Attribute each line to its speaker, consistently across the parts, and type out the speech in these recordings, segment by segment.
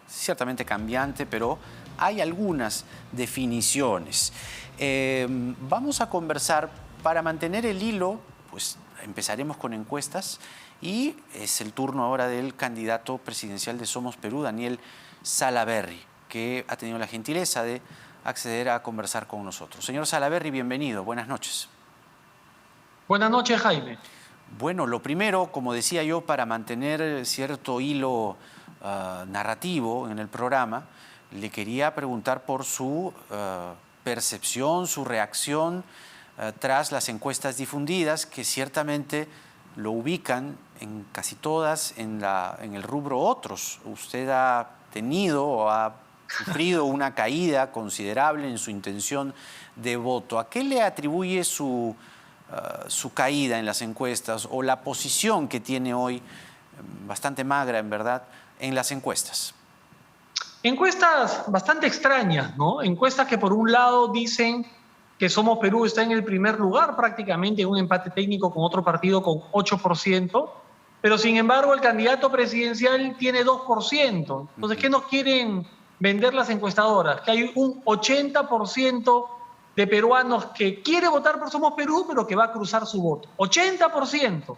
Speaker 1: ciertamente cambiante, pero hay algunas definiciones. Vamos a conversar para mantener el hilo, pues empezaremos con encuestas y es el turno ahora del candidato presidencial de Somos Perú, Daniel Salaverry, que ha tenido la gentileza de acceder a conversar con nosotros. Señor Salaverry, bienvenido, buenas noches.
Speaker 2: Buenas noches, Jaime.
Speaker 1: Bueno, lo primero, como decía yo, para mantener cierto hilo narrativo en el programa, le quería preguntar por su percepción, su reacción tras las encuestas difundidas, que ciertamente lo ubican en casi todas en el rubro otros. Usted ha tenido o ha sufrido una caída considerable en su intención de voto. ¿A qué le atribuye su caída en las encuestas o la posición que tiene hoy, bastante magra en verdad, en las encuestas?
Speaker 2: Encuestas bastante extrañas, ¿no? Encuestas que por un lado dicen que Somos Perú está en el primer lugar, prácticamente en un empate técnico con otro partido con 8%, pero sin embargo el candidato presidencial tiene 2%. Entonces, ¿qué nos quieren vender las encuestadoras? Que hay un 80% de peruanos que quiere votar por Somos Perú, pero que va a cruzar su voto. 80%.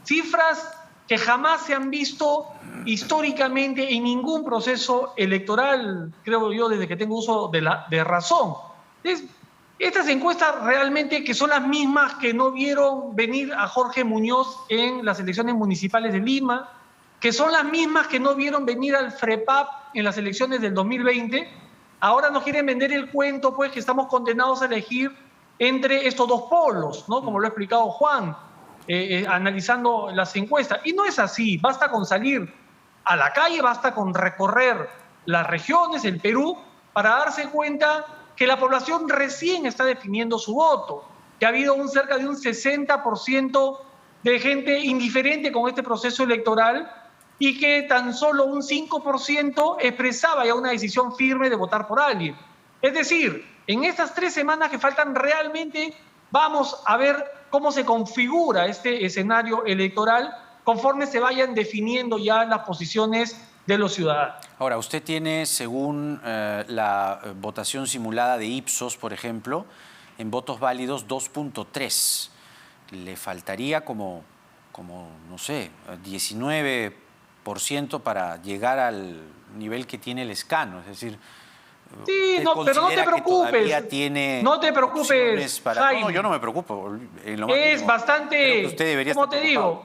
Speaker 2: Cifras que jamás se han visto históricamente en ningún proceso electoral, creo yo, desde que tengo uso de razón. Estas encuestas realmente que son las mismas que no vieron venir a Jorge Muñoz en las elecciones municipales de Lima, que son las mismas que no vieron venir al FREPAP en las elecciones del 2020, ahora nos quieren vender el cuento, pues, que estamos condenados a elegir entre estos dos polos, ¿no? Como lo ha explicado Juan, analizando las encuestas. Y no es así, basta con salir a la calle, basta con recorrer las regiones, el Perú, para darse cuenta que la población recién está definiendo su voto, que ha habido cerca de un 60% de gente indiferente con este proceso electoral y que tan solo un 5% expresaba ya una decisión firme de votar por alguien. Es decir, en estas 3 semanas que faltan realmente vamos a ver cómo se configura este escenario electoral conforme se vayan definiendo ya las posiciones de los ciudadanos.
Speaker 1: Ahora, usted tiene, según la votación simulada de Ipsos, por ejemplo, en votos válidos 2.3. Le faltaría como, no sé, 19% para llegar al nivel que tiene el escano, es decir...
Speaker 2: Sí, no, pero no te preocupes. No te preocupes,
Speaker 1: para...
Speaker 2: Jaime.
Speaker 1: No, yo no me preocupo.
Speaker 2: Es bastante,
Speaker 1: creo que usted debería
Speaker 2: como
Speaker 1: estar
Speaker 2: te
Speaker 1: preocupado.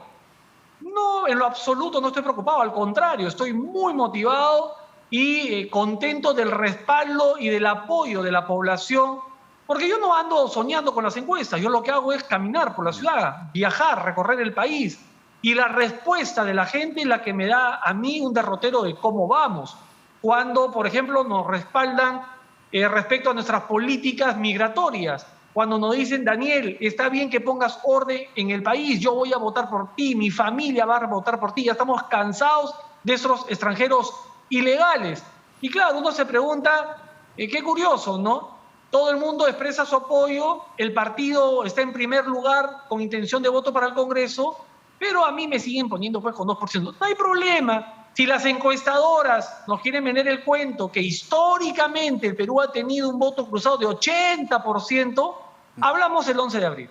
Speaker 2: digo, no, en lo absoluto no estoy preocupado, al contrario, estoy muy motivado y contento del respaldo y del apoyo de la población, porque yo no ando soñando con las encuestas, yo lo que hago es caminar por la ciudad, viajar, recorrer el país, y la respuesta de la gente es la que me da a mí un derrotero de cómo vamos. Cuando, por ejemplo, nos respaldan respecto a nuestras políticas migratorias, cuando nos dicen, Daniel, está bien que pongas orden en el país, yo voy a votar por ti, mi familia va a votar por ti, ya estamos cansados de esos extranjeros ilegales. Y claro, uno se pregunta, qué curioso, ¿no? Todo el mundo expresa su apoyo, el partido está en primer lugar con intención de voto para el Congreso, pero a mí me siguen poniendo pues con 2%. No hay problema. Si las encuestadoras nos quieren vender el cuento que históricamente el Perú ha tenido un voto cruzado de 80%, hablamos el 11 de abril.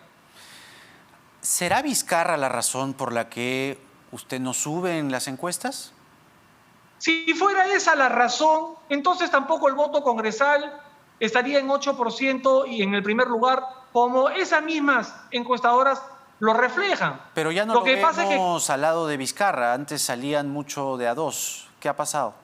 Speaker 1: ¿Será Vizcarra la razón por la que usted no sube en las encuestas?
Speaker 2: Si fuera esa la razón, entonces tampoco el voto congresal estaría en 8% y en el primer lugar, como esas mismas encuestadoras lo reflejan.
Speaker 1: Pero ya no lo vemos al lado de Vizcarra. Antes salían mucho de a dos. ¿Qué ha pasado?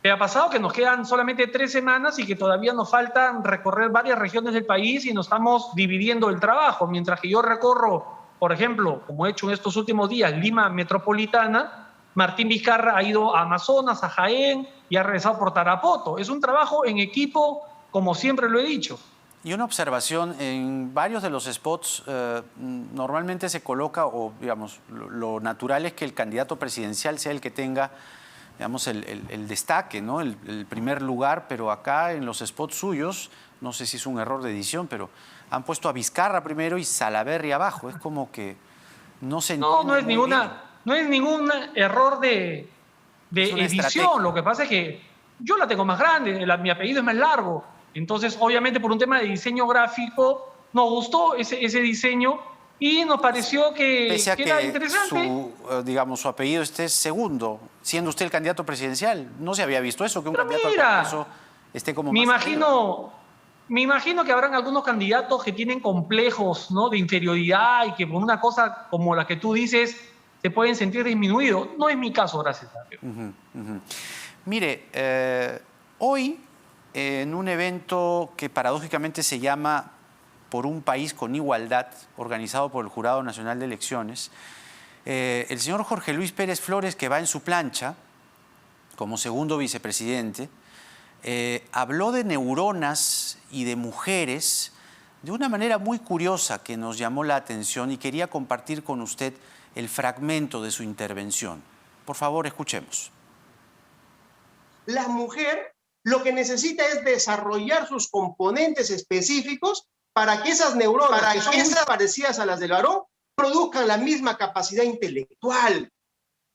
Speaker 2: ¿Qué ha pasado? Que nos quedan solamente 3 semanas y que todavía nos faltan recorrer varias regiones del país y nos estamos dividiendo el trabajo. Mientras que yo recorro, por ejemplo, como he hecho en estos últimos días, Lima metropolitana, Martín Vizcarra ha ido a Amazonas, a Jaén y ha regresado por Tarapoto. Es un trabajo en equipo, como siempre lo he dicho.
Speaker 1: Y una observación, en varios de los spots normalmente se coloca, o digamos, lo natural es que el candidato presidencial sea el que tenga, digamos, el destaque, ¿no? El primer lugar, pero acá en los spots suyos, no sé si es un error de edición, pero han puesto a Vizcarra primero y Salaverry abajo. Es como que no se entiende.
Speaker 2: No es ningún error de de
Speaker 1: Es una
Speaker 2: edición.
Speaker 1: estrategia.
Speaker 2: Lo que pasa es que yo la tengo más grande, mi apellido es más largo. Entonces, obviamente, por un tema de diseño gráfico, nos gustó ese diseño y nos pareció
Speaker 1: Pese a
Speaker 2: que era
Speaker 1: que
Speaker 2: interesante.
Speaker 1: digamos, su apellido esté segundo, siendo usted el candidato presidencial. No se había visto eso, que un
Speaker 2: Pero
Speaker 1: candidato al Congreso
Speaker 2: mira,
Speaker 1: esté como
Speaker 2: me
Speaker 1: más arriba.
Speaker 2: imagino que habrán algunos candidatos que tienen complejos, ¿no?, de inferioridad y que por una cosa como la que tú dices se pueden sentir disminuidos. No es mi caso, gracias a Dios.
Speaker 1: Mire, hoy en un evento que paradójicamente se llama Por un país con igualdad, organizado por el Jurado Nacional de Elecciones, el señor Jorge Luis Pérez Flores, que va en su plancha como segundo vicepresidente, habló de neuronas y de mujeres de una manera muy curiosa que nos llamó la atención y quería compartir con usted el fragmento de su intervención. Por favor, escuchemos.
Speaker 3: La mujer lo que necesita es desarrollar sus componentes específicos para que esas neuronas, que son muy parecidas a las del varón, produzcan la misma capacidad intelectual.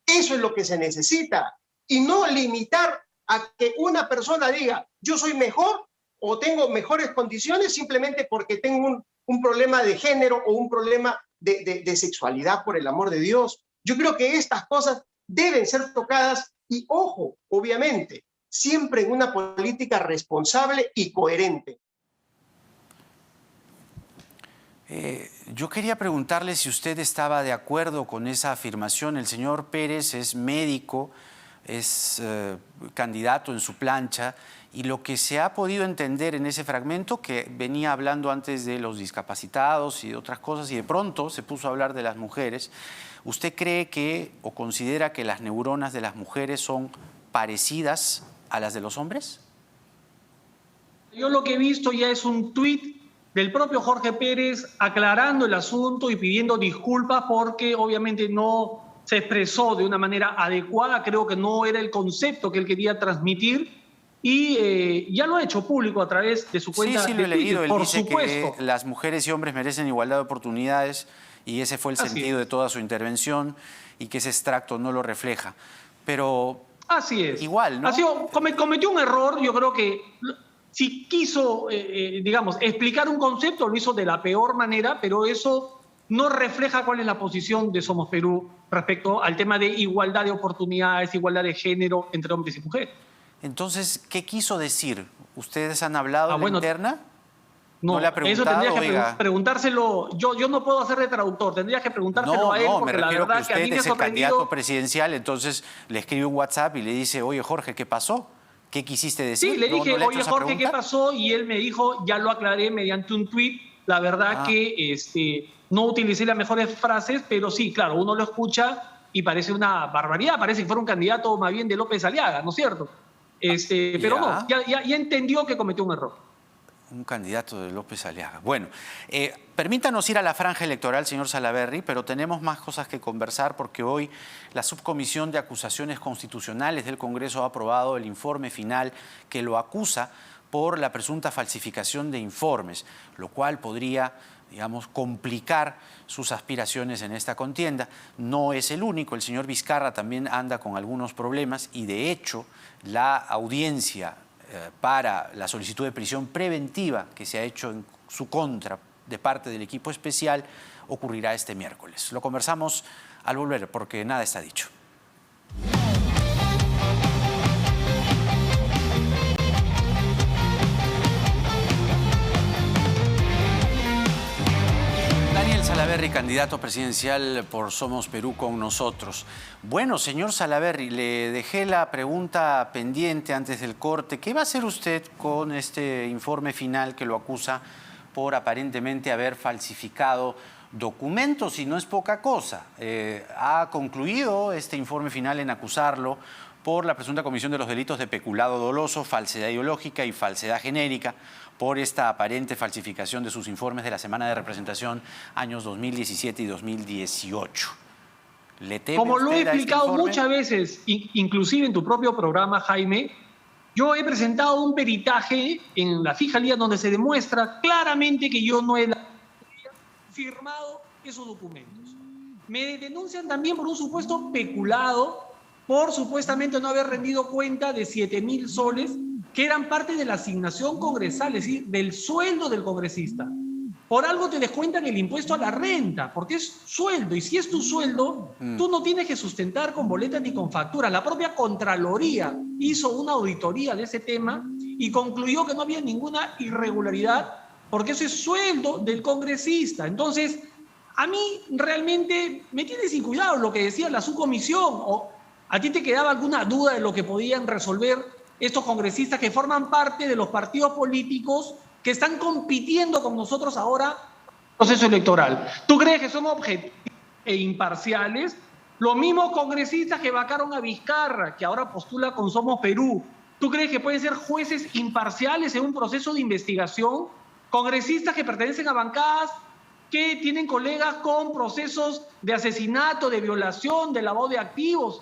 Speaker 3: Eso es lo que se necesita. Y no limitar a que una persona diga, yo soy mejor o tengo mejores condiciones simplemente porque tengo un problema de género o un problema de sexualidad, por el amor de Dios. Yo creo que estas cosas deben ser tocadas y, ojo, obviamente, siempre en una política responsable y coherente.
Speaker 1: Yo quería preguntarle si usted estaba de acuerdo con esa afirmación. El señor Pérez es médico, es candidato en su plancha, y lo que se ha podido entender en ese fragmento, que venía hablando antes de los discapacitados y de otras cosas, y de pronto se puso a hablar de las mujeres, ¿usted cree que o considera que las neuronas de las mujeres son parecidas a las de los hombres?
Speaker 2: Yo lo que he visto ya es un tuit del propio Jorge Pérez aclarando el asunto y pidiendo disculpas porque obviamente no se expresó de una manera adecuada. Creo que no era el concepto que él quería transmitir y ya lo ha hecho público a través de su cuenta
Speaker 1: Sí, lo
Speaker 2: de
Speaker 1: he leído.
Speaker 2: Twitter,
Speaker 1: Él
Speaker 2: por
Speaker 1: dice
Speaker 2: supuesto.
Speaker 1: que las mujeres y hombres merecen igualdad de oportunidades y ese fue el
Speaker 2: Así
Speaker 1: sentido
Speaker 2: es.
Speaker 1: de toda su intervención y que ese extracto no lo refleja. Pero
Speaker 2: Así es.
Speaker 1: igual, ¿no?
Speaker 2: Cometió un error. Yo creo que si quiso, digamos, explicar un concepto, lo hizo de la peor manera, pero eso no refleja cuál es la posición de Somos Perú respecto al tema de igualdad de oportunidades, igualdad de género entre hombres y mujeres.
Speaker 1: Entonces, ¿qué quiso decir? ¿Ustedes han hablado en la
Speaker 2: bueno,
Speaker 1: interna?
Speaker 2: No,
Speaker 1: le ha
Speaker 2: eso
Speaker 1: preguntado,
Speaker 2: tendrías que
Speaker 1: oiga?
Speaker 2: Preguntárselo. Yo no puedo hacer de traductor, tendrías que preguntárselo a él,
Speaker 1: me
Speaker 2: porque la
Speaker 1: refiero
Speaker 2: verdad
Speaker 1: que
Speaker 2: que a mí
Speaker 1: usted
Speaker 2: me ha
Speaker 1: es el candidato
Speaker 2: sorprendido.
Speaker 1: presidencial, entonces le escribe un WhatsApp y le dice, oye, Jorge, ¿qué pasó? ¿Qué quisiste decir?
Speaker 2: Sí, le
Speaker 1: ¿No
Speaker 2: dije,
Speaker 1: le ha hecho
Speaker 2: oye
Speaker 1: esa
Speaker 2: Jorge, ¿qué
Speaker 1: pregunta?
Speaker 2: pasó? Y él me dijo, ya lo aclaré mediante un tuit. La verdad que no utilicé las mejores frases, pero sí, claro, uno lo escucha y parece una barbaridad, parece que fuera un candidato más bien de López Aliaga, ¿no es cierto? Pero no, ya entendió que cometió un error.
Speaker 1: Un candidato de López Aliaga. Bueno, permítanos ir a la franja electoral, señor Salaverry, pero tenemos más cosas que conversar porque hoy la Subcomisión de Acusaciones Constitucionales del Congreso ha aprobado el informe final que lo acusa por la presunta falsificación de informes, lo cual podría, digamos, complicar sus aspiraciones en esta contienda. No es el único, el señor Vizcarra también anda con algunos problemas y de hecho la audiencia para la solicitud de prisión preventiva que se ha hecho en su contra de parte del equipo especial ocurrirá este miércoles. Lo conversamos al volver porque nada está dicho. Daniel Salaverry, candidato presidencial por Somos Perú con nosotros. Bueno, señor Salaverry, le dejé la pregunta pendiente antes del corte. ¿Qué va a hacer usted con este informe final que lo acusa por aparentemente haber falsificado documentos? Y no es poca cosa. Ha concluido este informe final en acusarlo por la presunta comisión de los delitos de peculado doloso, falsedad ideológica y falsedad genérica, por esta aparente falsificación de sus informes de la semana de representación años 2017 y 2018. ¿Le teme
Speaker 2: Como lo he
Speaker 1: usted a este
Speaker 2: explicado
Speaker 1: informe?
Speaker 2: muchas veces, inclusive en tu propio programa, Jaime, yo he presentado un peritaje en la Fiscalía donde se demuestra claramente que yo no he firmado esos documentos. Me denuncian también por un supuesto peculado por supuestamente no haber rendido cuenta de 7.000 soles que eran parte de la asignación congresal, es decir, del sueldo del congresista. Por algo te descuentan el impuesto a la renta, porque es sueldo, y si es tu sueldo, tú no tienes que sustentar con boletas ni con facturas. La propia Contraloría hizo una auditoría de ese tema y concluyó que no había ninguna irregularidad, porque ese es sueldo del congresista. Entonces, a mí realmente me tiene sin cuidado lo que decía la subcomisión. ¿O a ti te quedaba alguna duda de lo que podían resolver estos congresistas que forman parte de los partidos políticos que están compitiendo con nosotros ahora en el proceso electoral? ¿Tú crees que son objetivos e imparciales? Los mismos congresistas que vacaron a Vizcarra, que ahora postula con Somos Perú, ¿tú crees que pueden ser jueces imparciales en un proceso de investigación? Congresistas que pertenecen a bancadas que tienen colegas con procesos de asesinato, de violación, de lavado de activos,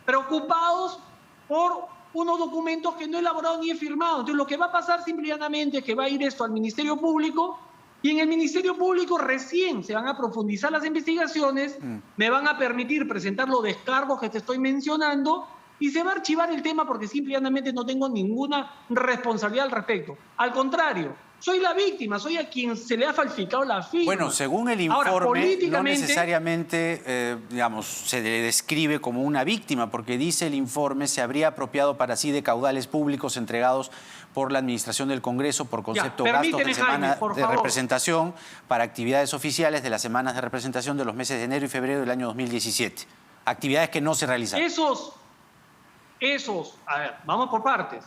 Speaker 2: preocupados por unos documentos que no he elaborado ni he firmado. Entonces, lo que va a pasar simplemente es que va a ir esto al Ministerio Público, y en el Ministerio Público recién se van a profundizar las investigaciones, me van a permitir presentar los descargos que te estoy mencionando, y se va a archivar el tema porque simplemente no tengo ninguna responsabilidad al respecto. Al contrario, soy la víctima, soy a quien se le ha falsificado la firma.
Speaker 1: Bueno, según el informe, ahora, políticamente, no necesariamente, digamos, se le describe como una víctima, porque dice el informe se habría apropiado para sí de caudales públicos entregados por la Administración del Congreso por concepto gastos de semana de representación para actividades oficiales de las semanas de representación de los meses de enero y febrero del año 2017. Actividades que no se realizaron.
Speaker 2: A ver, vamos por partes.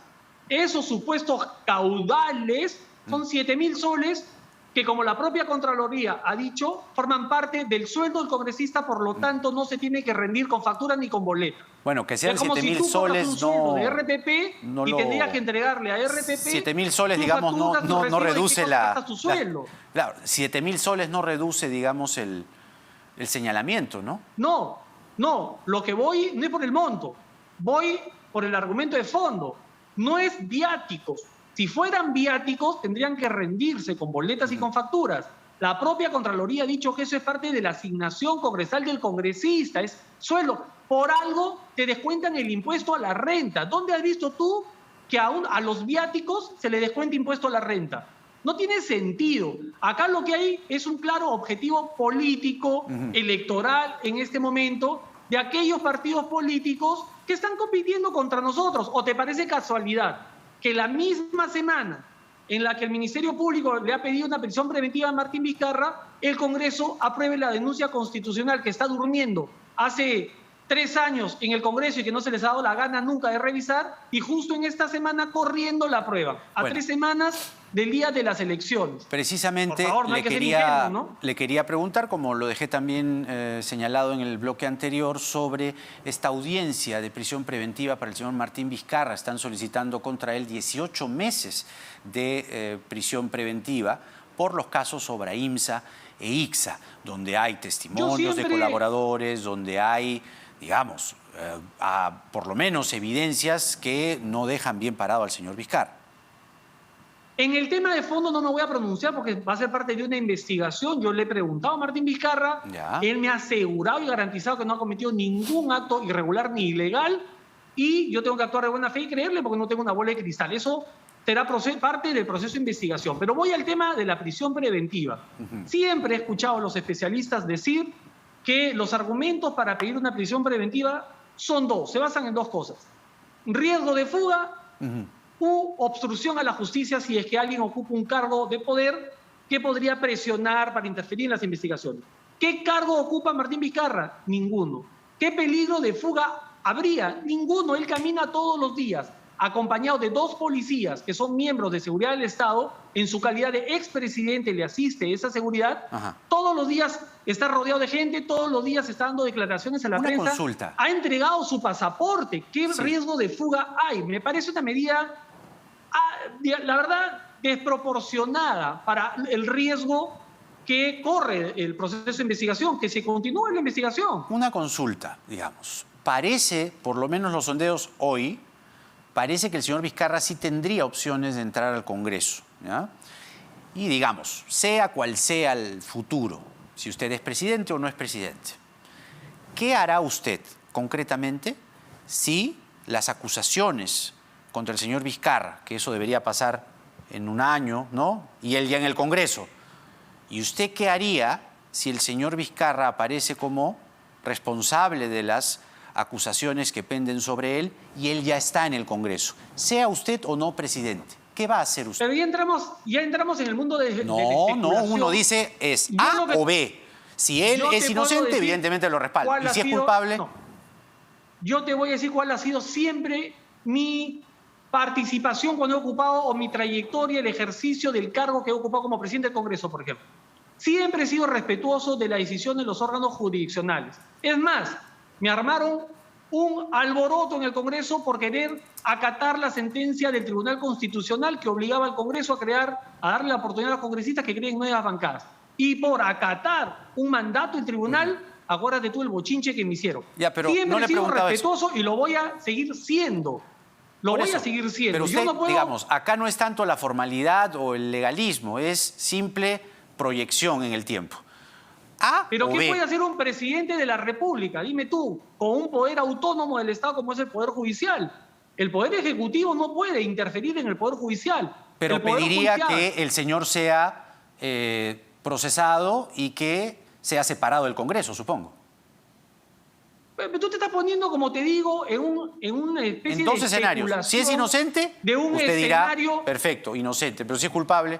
Speaker 2: Esos supuestos caudales son 7.000 soles que, como la propia Contraloría ha dicho, forman parte del sueldo del congresista, por lo tanto no se tiene que rendir con factura ni con boleta.
Speaker 1: Bueno, que sean 7.000 soles
Speaker 2: un sueldo de RPP
Speaker 1: no
Speaker 2: y tendrías que entregarle a RPP
Speaker 1: 7.000 soles, digamos, no reduce claro, 7.000 soles no reduce, digamos, el señalamiento, ¿no?
Speaker 2: No, lo que voy no es por el monto, voy por el argumento de fondo. No es viáticos. Si fueran viáticos, tendrían que rendirse con boletas y con facturas. La propia Contraloría ha dicho que eso es parte de la asignación congresal del congresista, es sueldo. Por algo te descuentan el impuesto a la renta. ¿Dónde has visto tú que a los viáticos se les descuenta impuesto a la renta? No tiene sentido. Acá lo que hay es un claro objetivo político, electoral en este momento, de aquellos partidos políticos que están compitiendo contra nosotros. ¿O te parece casualidad que la misma semana en la que el Ministerio Público le ha pedido una prisión preventiva a Martín Vizcarra, el Congreso apruebe la denuncia constitucional que está durmiendo hace 3 años en el Congreso y que no se les ha dado la gana nunca de revisar, y justo en esta semana corriendo la aprueban, a 3 semanas del día de las elecciones?
Speaker 1: Precisamente
Speaker 2: por favor, no hay que ser ingenuo, ¿no?
Speaker 1: le quería preguntar, como lo dejé también señalado en el bloque anterior, sobre esta audiencia de prisión preventiva para el señor Martín Vizcarra. Están solicitando contra él 18 meses de prisión preventiva por los casos sobre IMSA e ICSA, donde hay testimonios de colaboradores, donde hay, digamos, por lo menos evidencias que no dejan bien parado al señor Vizcarra.
Speaker 2: En el tema de fondo no me voy a pronunciar porque va a ser parte de una investigación. Yo le he preguntado a Martín Vizcarra, él me ha asegurado y garantizado que no ha cometido ningún acto irregular ni ilegal, y yo tengo que actuar de buena fe y creerle porque no tengo una bola de cristal. Eso será parte del proceso de investigación. Pero voy al tema de la prisión preventiva. Siempre he escuchado a los especialistas decir que los argumentos para pedir una prisión preventiva son dos, se basan en 2 cosas: riesgo de fuga u obstrucción a la justicia, si es que alguien ocupa un cargo de poder que podría presionar para interferir en las investigaciones. ¿Qué cargo ocupa Martín Vizcarra? Ninguno. ¿Qué peligro de fuga habría? Ninguno. Él camina todos los días acompañado de 2 policías que son miembros de seguridad del Estado. En su calidad de expresidente le asiste esa seguridad. Todos los días está rodeado de gente, todos los días está dando declaraciones a la prensa.
Speaker 1: Consulta.
Speaker 2: Ha entregado su pasaporte. ¿Qué riesgo de fuga hay? Me parece una medida, la verdad, desproporcionada para el riesgo que corre el proceso de investigación, que se continúe la investigación.
Speaker 1: Una consulta, digamos. Parece, por lo menos los sondeos hoy, parece que el señor Vizcarra sí tendría opciones de entrar al Congreso, ¿ya? Y digamos, sea cual sea el futuro, si usted es presidente o no es presidente, ¿qué hará usted concretamente si las acusaciones contra el señor Vizcarra, que eso debería pasar en un año, ¿no? Y él ya en el Congreso. ¿Y usted qué haría si el señor Vizcarra aparece como responsable de las acusaciones que penden sobre él y él ya está en el Congreso? Sea usted o no presidente, ¿qué va a hacer usted?
Speaker 2: Pero ya entramos en el mundo de la especulación.
Speaker 1: Uno dice es A o B. Si él es inocente, evidentemente lo respalda. Y si es culpable...
Speaker 2: No. Yo te voy a decir cuál ha sido siempre mi participación cuando he ocupado, o mi trayectoria, el ejercicio del cargo que he ocupado como presidente del Congreso, por ejemplo. Siempre he sido respetuoso de la decisión de los órganos jurisdiccionales. Es más, me armaron un alboroto en el Congreso por querer acatar la sentencia del Tribunal Constitucional que obligaba al Congreso a darle la oportunidad a los congresistas que creen nuevas bancadas. Y por acatar un mandato del tribunal, acuérdate tú el bochinche que me hicieron.
Speaker 1: Ya, pero
Speaker 2: siempre
Speaker 1: no le
Speaker 2: he sido respetuoso
Speaker 1: eso.
Speaker 2: Y lo voy a seguir siendo. A seguir siendo.
Speaker 1: Pero usted,
Speaker 2: yo no puedo...
Speaker 1: digamos, acá no es tanto la formalidad o el legalismo, es simple proyección en el tiempo.
Speaker 2: ¿Pero qué
Speaker 1: B.
Speaker 2: puede hacer un presidente de la República? Dime tú, con un poder autónomo del Estado como es el Poder Judicial. El Poder Ejecutivo no puede interferir en el Poder Judicial.
Speaker 1: Pero pediría que el señor sea procesado y que sea separado del Congreso, supongo.
Speaker 2: Pero tú te estás poniendo, como te digo, en una especie
Speaker 1: de
Speaker 2: escenarios.
Speaker 1: Si es inocente,
Speaker 2: de un
Speaker 1: usted
Speaker 2: escenario
Speaker 1: dirá, perfecto, inocente. Pero si es culpable...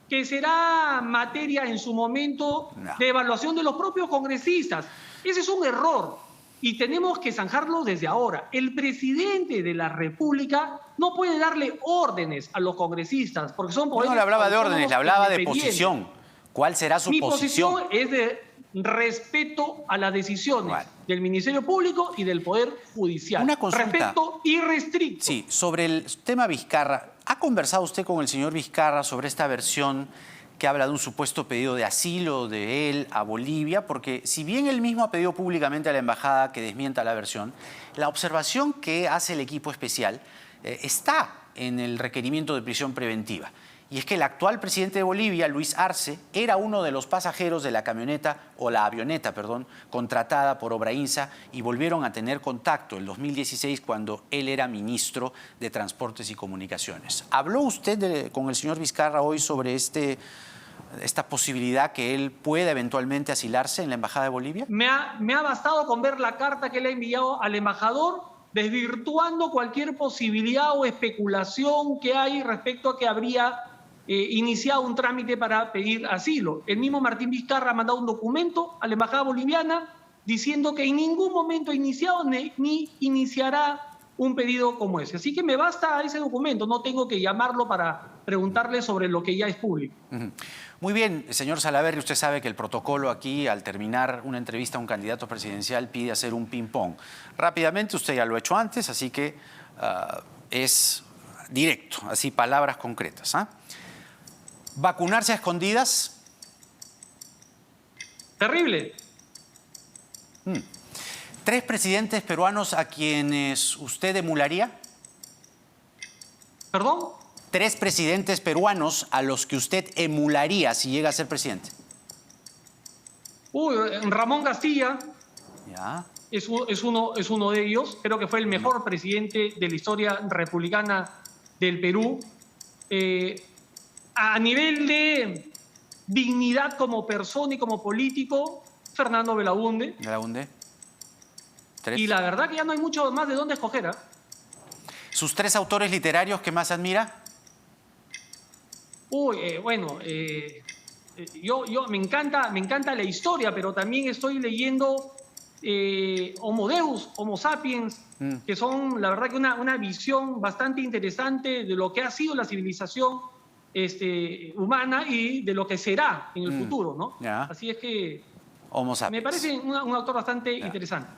Speaker 2: Que será materia en su momento de evaluación de los propios congresistas. Ese es un error y tenemos que zanjarlo desde ahora. El presidente de la República no puede darle órdenes a los congresistas porque son poderes...
Speaker 1: No le hablaba de órdenes, le hablaba de posición. ¿Cuál será su posición?
Speaker 2: Mi posición es de respeto a las decisiones del Ministerio Público y del Poder Judicial.
Speaker 1: Una consulta.
Speaker 2: Respeto irrestricto.
Speaker 1: Sí, sobre el tema Vizcarra, ¿ha conversado usted con el señor Vizcarra sobre esta versión que habla de un supuesto pedido de asilo de él a Bolivia? Porque si bien él mismo ha pedido públicamente a la embajada que desmienta la versión, la observación que hace el equipo especial está en el requerimiento de prisión preventiva. Y es que el actual presidente de Bolivia, Luis Arce, era uno de los pasajeros de la avioneta, contratada por Obrainsa y volvieron a tener contacto en 2016 cuando él era ministro de Transportes y Comunicaciones. ¿Habló usted con el señor Vizcarra hoy sobre esta posibilidad que él pueda eventualmente asilarse en la Embajada de Bolivia?
Speaker 2: Me ha bastado con ver la carta que le ha enviado al embajador desvirtuando cualquier posibilidad o especulación que hay respecto a que habría iniciado un trámite para pedir asilo. El mismo Martín Vizcarra ha mandado un documento a la Embajada Boliviana diciendo que en ningún momento ha iniciado ni iniciará un pedido como ese. Así que me basta ese documento, no tengo que llamarlo para preguntarle sobre lo que ya es público.
Speaker 1: Muy bien, señor Salaverry, usted sabe que el protocolo aquí, al terminar una entrevista a un candidato presidencial, pide hacer un ping-pong. Rápidamente, usted ya lo ha hecho antes, así que es directo, así palabras concretas. ¿Vacunarse a escondidas?
Speaker 2: Terrible.
Speaker 1: 3 presidentes peruanos a quienes usted emularía.
Speaker 2: ¿Perdón?
Speaker 1: 3 presidentes peruanos a los que usted emularía si llega a ser presidente.
Speaker 2: Ramón Castilla
Speaker 1: Ya.
Speaker 2: es uno de ellos. Creo que fue el mejor presidente de la historia republicana del Perú. A nivel de dignidad como persona y como político, Fernando Belaúnde.
Speaker 1: Belaúnde. 3.
Speaker 2: Y la verdad que ya no hay mucho más de dónde escoger.
Speaker 1: ¿Sus 3 autores literarios que más admira?
Speaker 2: Yo me encanta la historia, pero también estoy leyendo Homo Deus, Homo Sapiens, que son, la verdad, que una visión bastante interesante de lo que ha sido la civilización humana y de lo que será en el futuro, ¿no?
Speaker 1: Ya.
Speaker 2: Así es que
Speaker 1: Homo Sapiens.
Speaker 2: me parece un autor bastante interesante.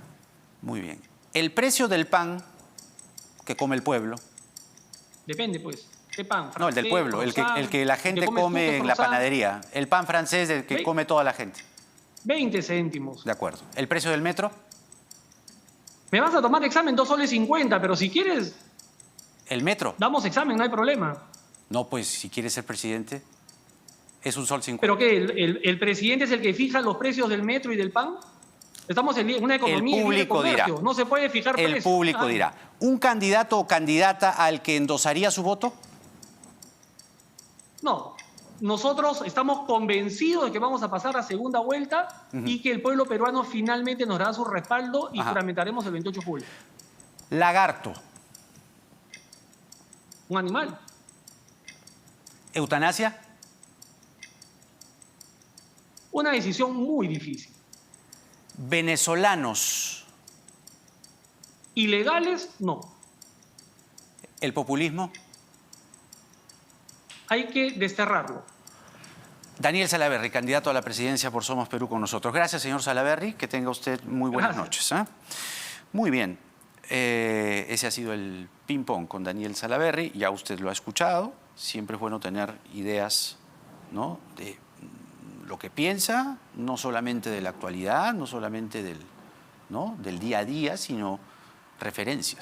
Speaker 1: Muy bien. El precio del pan que come el pueblo.
Speaker 2: Depende, pues. ¿Qué pan?
Speaker 1: No, el del pueblo, el que la gente come en la panadería. El pan francés del que come toda la gente.
Speaker 2: 20 céntimos.
Speaker 1: De acuerdo. ¿El precio del metro?
Speaker 2: Me vas a tomar examen 2 soles 50, pero si quieres...
Speaker 1: ¿El metro?
Speaker 2: Damos examen, no hay problema.
Speaker 1: No, pues si quieres ser presidente, es 1 sol 50.
Speaker 2: ¿Pero qué? ¿El presidente es el que fija los precios del metro y del pan? Estamos en una economía de libre comercio. No se puede fijar precios.
Speaker 1: El público dirá. ¿Un candidato o candidata al que endosaría su voto?
Speaker 2: No. Nosotros estamos convencidos de que vamos a pasar a segunda vuelta y que el pueblo peruano finalmente nos dará su respaldo y juramentaremos el 28 de julio.
Speaker 1: Lagarto.
Speaker 2: Un animal.
Speaker 1: ¿Eutanasia?
Speaker 2: Una decisión muy difícil.
Speaker 1: Venezolanos.
Speaker 2: Ilegales, no.
Speaker 1: ¿El populismo?
Speaker 2: Hay que desterrarlo.
Speaker 1: Daniel Salaverry, candidato a la presidencia por Somos Perú con nosotros. Gracias, señor Salaverry. Que tenga usted muy buenas noches. Muy bien. Ese ha sido el ping-pong con Daniel Salaverry. Ya usted lo ha escuchado. Siempre es bueno tener ideas, ¿no?, de lo que piensa, no solamente de la actualidad, no solamente del día a día, sino referencias.